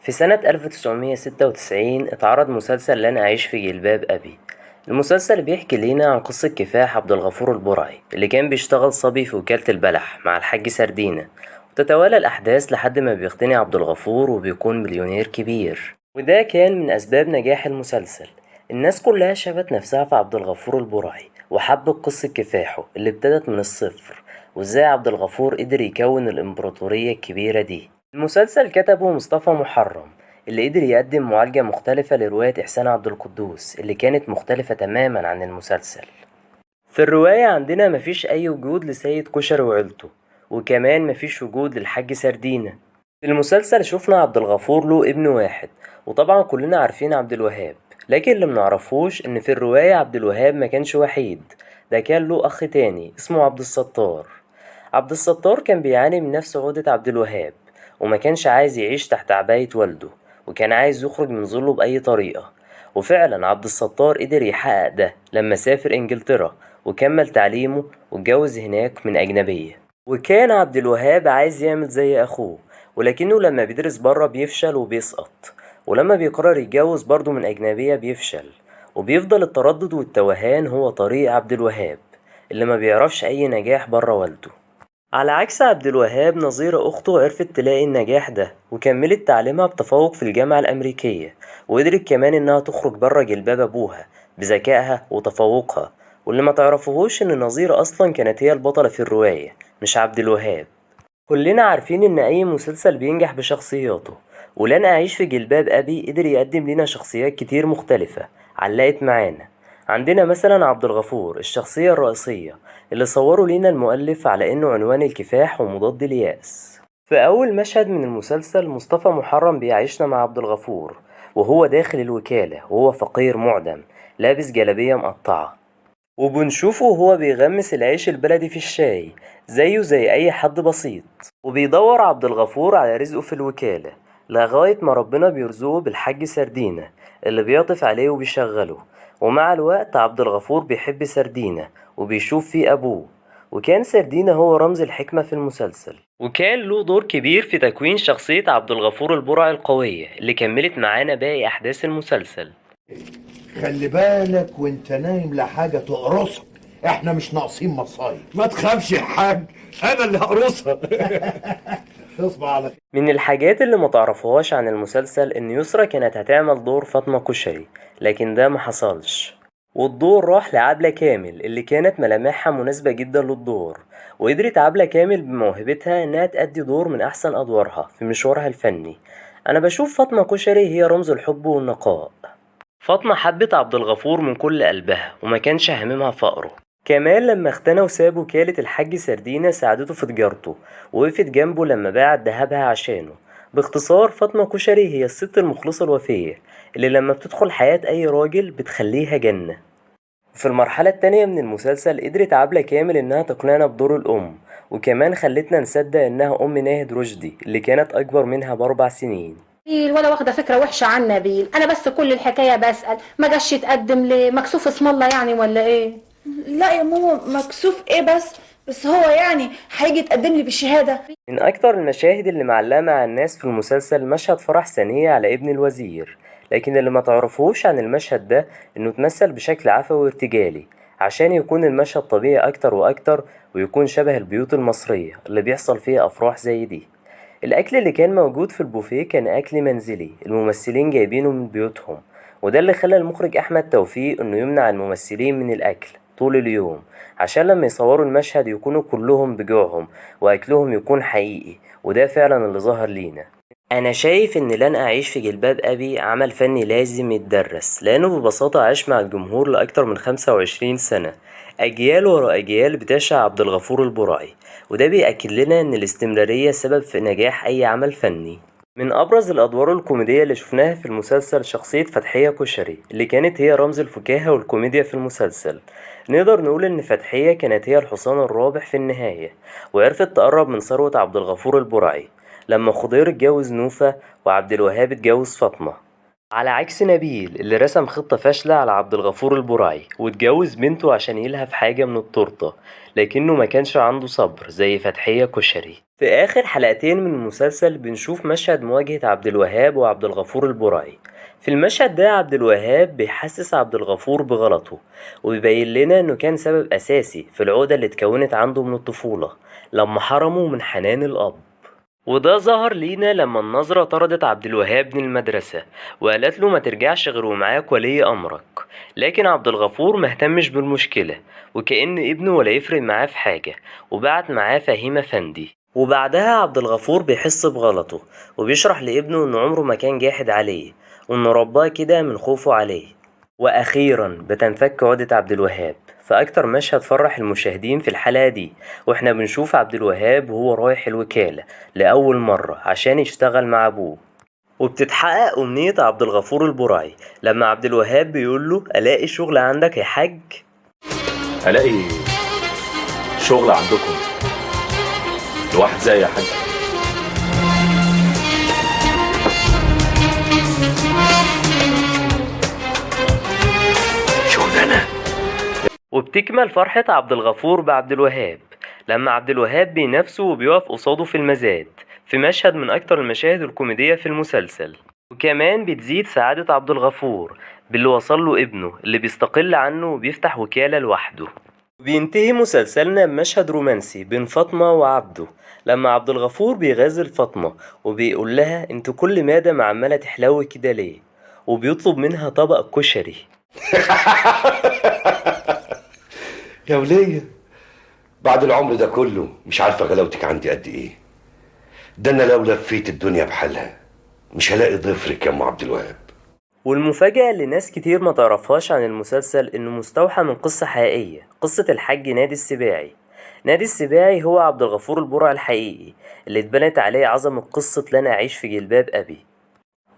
في سنة 1996 اتعرض مسلسل لن أعيش في جلباب أبي. المسلسل بيحكي لينا عن قصة كفاح عبد الغفور البرعي اللي كان بيشتغل صبي في وكالة البلح مع الحاج سردينة، وتتوالى الأحداث لحد ما بيغتني عبد الغفور وبيكون مليونير كبير، وده كان من أسباب نجاح المسلسل. الناس كلها شافت نفسها في عبد الغفور البرعي وحبت قصة كفاحه اللي ابتدت من الصفر، وازاي عبد الغفور قدر يكون الإمبراطورية الكبيرة دي. المسلسل كتبه مصطفى محرم، اللي قدر يقدم معالجة مختلفة لرواية إحسان عبد القدوس اللي كانت مختلفة تماما عن المسلسل. في الرواية عندنا مفيش أي وجود لسيد كشري وعيلته، وكمان مفيش وجود للحاج سردينة. في المسلسل شفنا عبد الغفور له ابن واحد، وطبعا كلنا عارفين عبد الوهاب، لكن اللي منعرفوش إن في الرواية عبد الوهاب ما كانش وحيد، ده كان له أخ تاني اسمه عبد الستار. عبد الستار كان بيعاني من نفس عقدة عبد الوهاب، وما كانش عايز يعيش تحت عباية والده، وكان عايز يخرج من ظله بأي طريقة. وفعلا عبد الستار قدر يحقق ده لما سافر إنجلترا وكمل تعليمه واتجوز هناك من أجنبية. وكان عبد الوهاب عايز يعمل زي أخوه، ولكنه لما بيدرس بره بيفشل وبيسقط، ولما بيقرر يتجوز برضه من أجنبية بيفشل. وبيفضل التردد والتوهان هو طريق عبد الوهاب اللي ما بيعرفش أي نجاح بره والده. على عكس عبد الوهاب، نظيرة أخته عرفت تلاقي النجاح ده وكملت تعليمها بتفوق في الجامعة الأمريكية، وقدرت كمان إنها تخرج بره جلباب أبوها بذكائها وتفوقها. واللي ما تعرفوهوش إن نظيرة أصلا كانت هي البطلة في الرواية مش عبد الوهاب. كلنا عارفين إن أي مسلسل بينجح بشخصياته، ولن أعيش في جلباب أبي قدر يقدم لنا شخصيات كتير مختلفة علقت معانا. عندنا مثلا عبد الغفور الشخصية الرئيسية اللي صوره لينا المؤلف على إنه عنوان الكفاح ومضاد اليأس. في أول مشهد من المسلسل مصطفى محرم بيعيشنا مع عبد الغفور وهو داخل الوكالة وهو فقير معدم لابس جلابية مقطعة، وبنشوفه وهو بيغمس العيش البلدي في الشاي زيه زي أي حد بسيط. وبيدور عبد الغفور على رزقه في الوكالة لغاية ما ربنا بيرزقه بالحاج سردينة اللي بيعطف عليه وبيشغله. ومع الوقت عبد الغفور بيحب سردينة وبيشوف فيه أبوه، وكان سردينة هو رمز الحكمة في المسلسل، وكان له دور كبير في تكوين شخصية عبد الغفور البرعي القوية اللي كملت معانا باقي أحداث المسلسل. خلي بالك وانت نايم لحاجة تقرصك، احنا مش ناقصين مصايب. ما تخافش يا حاج، انا اللي هقرصها. تصبح على خير. من الحاجات اللي ما تعرفوهاش عن المسلسل ان يسرا كانت هتعمل دور فاطمة كشري، لكن ده ما حصلش، والدور راح لعبلة كامل اللي كانت ملامحها مناسبة جدا للدور. وقدرت عبلة كامل بموهبتها انها تأدي دور من احسن ادوارها في مشوارها الفني. انا بشوف فاطمة كشري هي رمز الحب والنقاء. فاطمة حبت عبد الغفور من كل قلبها وما كانش هاممها فقره. كمان لما اختنى وساب وكالة الحاج سردينة ساعدته في تجارته ووقفت جنبه لما باعت دهبها عشانه. باختصار فاطمة كشري هي الست المخلصة الوفية اللي لما بتدخل حياة أي راجل بتخليها جنة. في المرحلة التانية من المسلسل قدرت عبلة كامل إنها تقنعنا بدور الأم، وكمان خلتنا نصدق إنها أم ناهد رشدي اللي كانت أكبر منها ب4 سنين. نبيل ولا واخده فكره وحشه عن نبيل، انا بس كل الحكايه بسال ما جاش يتقدم ليه؟ مكسوف اسم الله يعني ولا ايه؟ لا يا ماما، مكسوف ايه بس هو يعني هيجي يتقدم لي بالشهاده. من أكتر المشاهد اللي معلقة مع الناس في المسلسل مشهد فرح ثانية على ابن الوزير، لكن اللي ما تعرفوش عن المشهد ده إنه اتمثل بشكل عفوي وارتجالي عشان يكون المشهد طبيعي أكتر وأكتر، ويكون شبه البيوت المصرية اللي بيحصل فيها أفراح زي دي. الأكل اللي كان موجود في البوفيه كان أكل منزلي الممثلين جايبينه من بيوتهم، وده اللي خلى المخرج أحمد توفيق إنه يمنع الممثلين من الأكل طول اليوم عشان لما يصوروا المشهد يكونوا كلهم بجوعهم وأكلهم يكون حقيقي، وده فعلا اللي ظهر لينا. أنا شايف إن لن أعيش في جلباب أبي عمل فني لازم يتدرس، لأنه ببساطة عاش مع الجمهور لأكتر من 25 سنة، أجيال ورا أجيال بتعشق عبد الغفور البرعي، وده بيأكد لنا إن الاستمرارية سبب في نجاح أي عمل فني. من أبرز الأدوار الكوميدية اللي شفناها في المسلسل شخصية فتحية كشري اللي كانت هي رمز الفكاهة والكوميديا في المسلسل. نقدر نقول إن فتحية كانت هي الحصان الرابح في النهاية، وعرفت تقرب من ثروة عبد الغفور البرعي لما خضير اتجوز نوفة وعبد الوهاب اتجوز فاطمة. على عكس نبيل اللي رسم خطة فاشلة على عبد الغفور البرعي واتجوز بنته عشان يلهف حاجة من التورتة، لكنه ما كانش عنده صبر زي فتحية كشري. في آخر حلقتين من المسلسل بنشوف مشهد مواجهة عبد الوهاب وعبد الغفور البرعي. في المشهد ده عبد الوهاب بيحسس عبد الغفور بغلطه، وبيبين لنا انه كان سبب اساسي في العقدة اللي اتكونت عنده من الطفولة لما حرمه من حنان الاب. وده ظهر لينا لما النظرة طردت عبد الوهاب من المدرسة وقالت له ما ترجعش غير ومعاك ولي أمرك، لكن عبد الغفور مهتمش بالمشكلة وكأن ابنه ولا يفرق معاه في حاجة، وبعت معاه فهيم أفندي. وبعدها عبد الغفور بيحس بغلطه وبيشرح لابنه إنه عمره ما كان جاحد عليه، وإنه رباه كده من خوفه عليه. واخيرا بتنفك عقدة عبد الوهاب في اكتر مشهد فرح المشاهدين في الحلقة دي، واحنا بنشوف عبد الوهاب وهو رايح الوكالة لأول مرة عشان يشتغل مع ابوه، وبتتحقق امنية عبد الغفور البرعي لما عبد الوهاب بيقول له الاقي شغل عندك يا حاج. الاقي شغل عندكم لواحد زي يا حاج؟ شغلانه. وبتكمل فرحة عبد الغفور بعبد الوهاب لما عبد الوهاب بينافسه وبيقف قصاده في المزاد في مشهد من أكتر المشاهد الكوميدية في المسلسل. وكمان بتزيد سعادة عبد الغفور باللي وصل له ابنه اللي بيستقل عنه وبيفتح وكالة لوحده. بينتهي مسلسلنا بمشهد رومانسي بين فاطمة وعبده لما عبد الغفور بيغازل فاطمة وبيقول لها انتوا كل مادة عمالة تحلوي كده ليه، وبيطلب منها طبق كشري. يا ولية، بعد العمر ده كله مش عارفة غلاوتك عندي قد ايه. ده انا لو لفيت الدنيا بحالها مش هلاقي ضفرك يا ام عبد الوهاب. والمفاجأة اللي ناس كتير ما تعرفهاش عن المسلسل انه مستوحى من قصة حقيقية، قصة الحاج نادي السباعي. نادي السباعي هو عبد الغفور البرعي الحقيقي اللي اتبنت عليه عظمة قصة لن أعيش في جلباب أبي.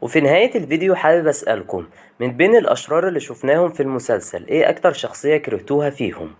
وفي نهاية الفيديو حابب أسألكم، من بين الأشرار اللي شفناهم في المسلسل ايه أكتر شخصية كرهتوها فيهم؟